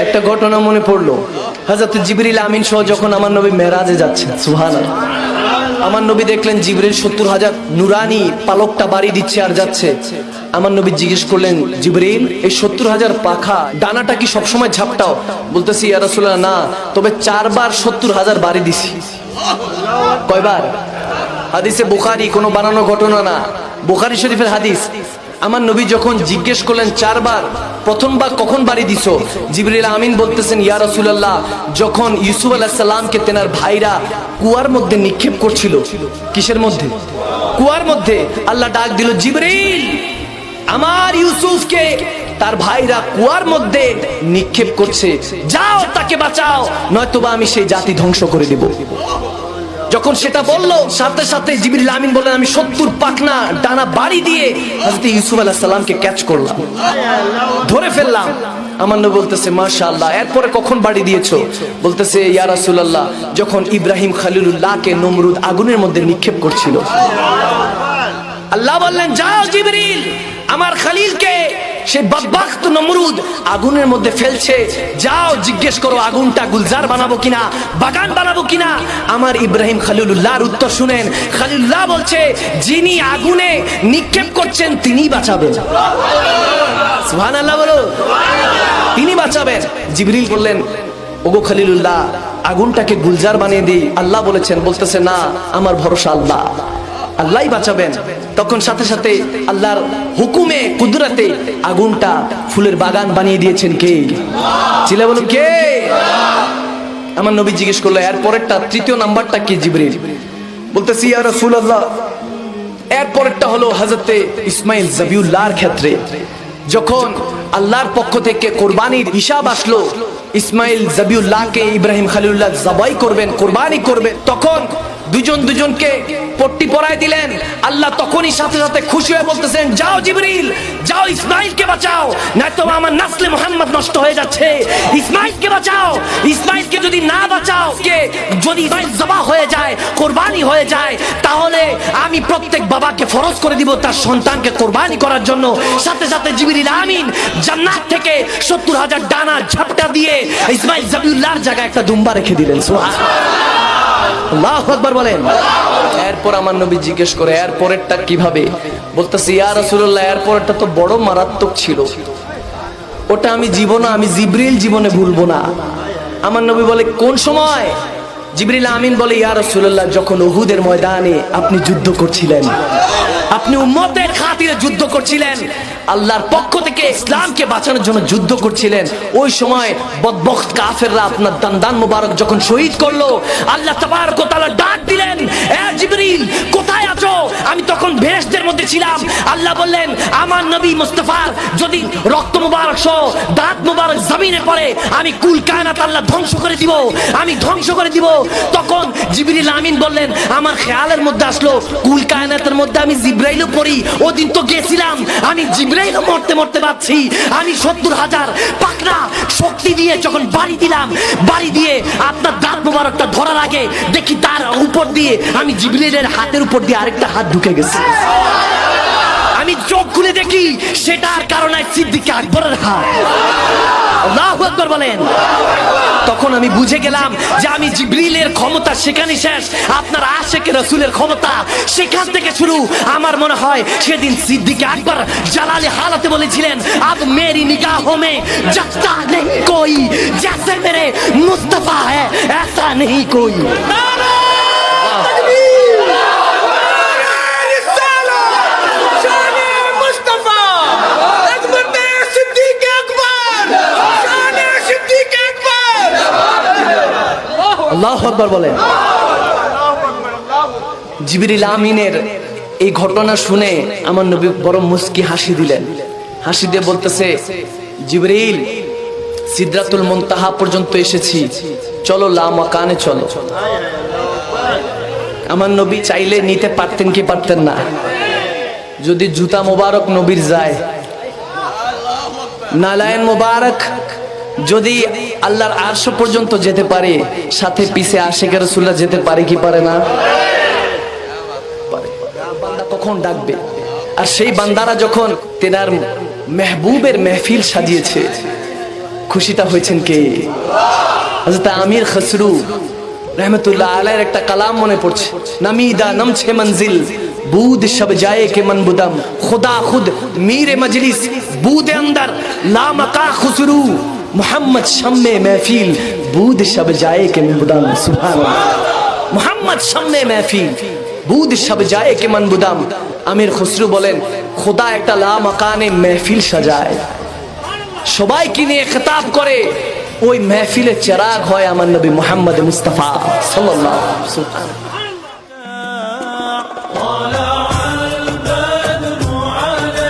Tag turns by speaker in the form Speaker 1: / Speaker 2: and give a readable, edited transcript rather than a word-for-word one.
Speaker 1: একটা ঘটনা মনে পড়লো। হযরত জিবরিল আমিন সহ যখন আমার নবী মেরাজে যাচ্ছেন, সুবহানাল্লাহ, আমার নবী দেখলেন জিবরিল 70,000 নুরানি পালকটা বাড়ি দিচ্ছে আর যাচ্ছে। আমার নবী জিজ্ঞেস করলেন, জিবরিল এই 70,000 পাখা ডানাটা কি সবসময় ঝাপটাও? বলতেছি, ইয়া রাসূলুল্লাহ না, তবে 4 বার 70,000 বাড়ি দিছি। কয়বার? হাদিসে বুখারী, কোনো বানানো ঘটনা না, বুখারী শরীফের হাদিস। আমার নবী যখন জিজ্ঞেস করলেন 4 বার, প্রথমবার কখন বাড়ি দিছো? জিবরিল আমিন বলতেছেন, ইয়া রাসূলুল্লাহ যখন ইউসুফ আলাইহিস সালামকে তেনার ভাইরা কুয়ার মধ্যে নিক্ষেপ করছিল। কিসের মধ্যে? কুয়ার মধ্যে। আল্লাহ ডাক দিল, জিবরিল আমার ইউসুফকে তার ভাইরা কুয়ার মধ্যে নিক্ষেপ করছে, যাও তাকে বাঁচাও, নয়তোবা আমি সেই জাতি ধ্বংস করে দেব। যখন সেটা বললো, সাথে সাথে জিবরিল আমিন বললেন, আমি 70 পাখনা ডানা বাড়ি দিয়ে হযরত ইউসুফ আলাইহিস সালামকে ক্যাচ করলাম, ধরে ফেললাম। আমার নবী বলতেছে, মাশাআল্লাহ। এরপরে কখন বাড়ি দিয়েছো? বলতেছে, ইয়া রাসূলুল্লাহ যখন ইব্রাহিম খলিলুল্লাহকে নমরুদ আগুনের মধ্যে নিক্ষেপ করছিল। আল্লাহ বললেন, যাও জিবরিল আমার খলিলকে সে বদবখত নমরুদ আগুনের মধ্যে ফেলছে, যাও জিজ্ঞেস করো আগুনটা গুলজার বানাবো কিনা, বাগান বানাবো কিনা। আমার ইব্রাহিম খলিলুল্লাহর উত্তর শুনেন, খলিলুল্লাহ বলছে, যিনি আগুনে নিক্ষেপ করছেন তিনি বাঁচাবেন। সুবহানাল্লাহ বলো, তিনি বাঁচাবেন। জিবরিল বললেন, ওগো খলিলুল্লাহ আগুনটাকে গুলজার বানিয়ে দিই, আল্লাহ বলেছেন। বলতেছে, না, আমার ভরসা আল্লাহ, আল্লাহই বাঁচাবেন। তখন সাথে সাথে আল্লাহর হুকুমে কুদরতে আগুনটা ফুলের বাগান বানিয়ে দিয়েছেন কে? চিল্লা বলুন, কে? আমার নবী জিজ্ঞেস করলো, এর পরেরটা তৃতীয় নাম্বারটা কি জিবরিল? বলতেছি, ইয়া রাসূলুল্লাহ এর পরেরটা হলো হযরতে ইসমাইল যাবিউল্লাহর ক্ষেত্রে। যখন আল্লাহর পক্ষ থেকে কোরবানির হিসাব আসলো, ইসমাইল যাবিউল্লাহকে ইব্রাহিম খলিলুল্লাহ জবাই করবেন, কোরবানি করবেন, তখন দুজনকে পট্টি পরায় দিলেন। আল্লাহ তখনই সাথে সাথে খুশি হয়ে বলতেছেন, যাও জিবরিল যাও ইসমাইলকে বাঁচাও, নয়তো আমার নসলে মুহাম্মদ নষ্ট হয়ে যাচ্ছে, ইসমাইলকে বাঁচাও। ইসমাইলকে যদি না বাঁচাও, যদি ইসমাইল জবাহ হয়ে যায়, কোরবানি হয়ে যায়, তাহলে আমি প্রত্যেক বাবাকে ফরজ করে দিব তার সন্তানকে কোরবানি করার জন্য। সাথে সাথে জিবরিল আমিন জান্নাত থেকে 70,000 ডানা ঝাপটা দিয়ে ইসমাইল যাবিউল্লাহর জায়গায় একটা দুম্বা রেখে দিলেন। সুবহানাল্লাহ, আল্লাহু আকবার বলেন। এরপর আমার নবী জিজ্ঞেস করে, এর পরেরটা কিভাবে? বলতেছি, ইয়া রাসূলুল্লাহ এর পরেরটা তো বড় মারাত্মক ছিল, ওটা আমি জিবরিল জীবনে ভুলবো না। আমার নবী বলে, কোন সময়? জিবরিল আমিন বলে, ইয়া রাসূলুল্লাহ যখন উহুদের ময়দানে আপনি যুদ্ধ করছিলেন, আপনি উম্মতের খাতিরে যুদ্ধ করছিলেন, আল্লাহর পক্ষ থেকে ইসলামকে বাঁচানোর জন্য যুদ্ধ করছিলেন, ওই সময় বদবখত কাফেররা আপনার দান মুবারক যখন শহীদ করলো, আল্লাহ তাবারক ওয়া তাআলা ডাক দিলেন, এ জিবরিল কোথায় আছো? আমি তখন বেহেশতের মধ্যে ছিলাম। আল্লাহ বললেন, আমার নবী মুস্তাফার যদি রক্ত মুবারক সহ দাঁত মুবারক জমিনে পড়ে, আমি কুল কায়নাত আল্লাহ ধ্বংস করে দিব, আমি ধ্বংস করে দিব। তখন জিবরিল আমিন বললেন, আমার খেয়ালের মধ্যে আসলো কুল কায়নাতের মধ্যে আমি জিবরাইলও পড়ি, ওদিন তো গেছিলাম, আমি জিবরাইলও মরতে মরতে পাচ্ছি। আমি 70,000 পাকনা শক্তি দিয়ে যখন বাড়ি দিলাম, বাড়ি দিয়ে আপনার দাঁত মুবারকটা ধরার আগে দেখি তার উপর দিয়ে আমি জিবরাইলের হাতের উপর দিয়ে আরেকটা হাত ঢুকে গেছে। আমি চোখ খুলে দেখি সেটার কারণে সিদ্দিক আকবরের হাত। আল্লাহু আকবার বলেন। তখন আমি বুঝে গেলাম যে আমি জিবরিলের ক্ষমতা সেখানে শেষ, আপনার আশেকে রাসূলের ক্ষমতা সেখান থেকে শুরু। আমার মনে হয় সেদিন সিদ্দিক আকবর জালালি হালতে বলেছিলেন, আব মেরি নিগাহোं में जचता नहीं कोई जैसे मेरे मुस्तफा है ऐसा नहीं कोई। আল্লাহু আকবার বলেন। জিবরিল আমিনের এই ঘটনা শুনে আমার নবী বড় মুস্কি হাসি দিলেন। হাসি দিয়ে বলতেছে, জিবরিল সিদরাতুল মুনতাহা পর্যন্ত এসেছি, চলো লা মাকানে চলো। আমার নবী চাইলে নিতে পারতেন কি পারতেন না? যদি জুতা মোবারক নবীর যায়, নালায়েন মোবারক যদি আল্লাহর আরশ পর্যন্ত যেতে পারে, সাথে পিছে আশিকে রাসূলুল্লাহ যেতে পারে কি পারে না? বান্দা কখন ডাকবে? আর সেই বান্দারা যখন তেনার মেহবুবের মেহফিল সাজিয়েছে, খুশিটা হয়েছেন কে? হযরত আমির খসরু रहमतुल्लाह अलैह একটা কালাম মনে পড়ছে, নামিদা নমছে মঞ্জিল বুদ সব যায় কে মন বুদম খুদা খুদ মীরে মজলিস বুদ अंदर ला मका खुसरू मोहम्मद शम्मे महफिल बुद सब जाए के मन बुदम। सुभान अल्लाह, मोहम्मद शम्मे महफिल বুদ সব যায় কে মন বুদম। আমির খসরু বলেন খোদা একটা লা মাকানে মেহফিল সাজায়, সবাইকে নিয়ে খেতাব করে, ওই মেহফিলে চেরাগ হয় আমার নবী মুহাম্মদ মুস্তাফা সাল্লাল্লাহু আলাইহি ওয়াসাল্লাম।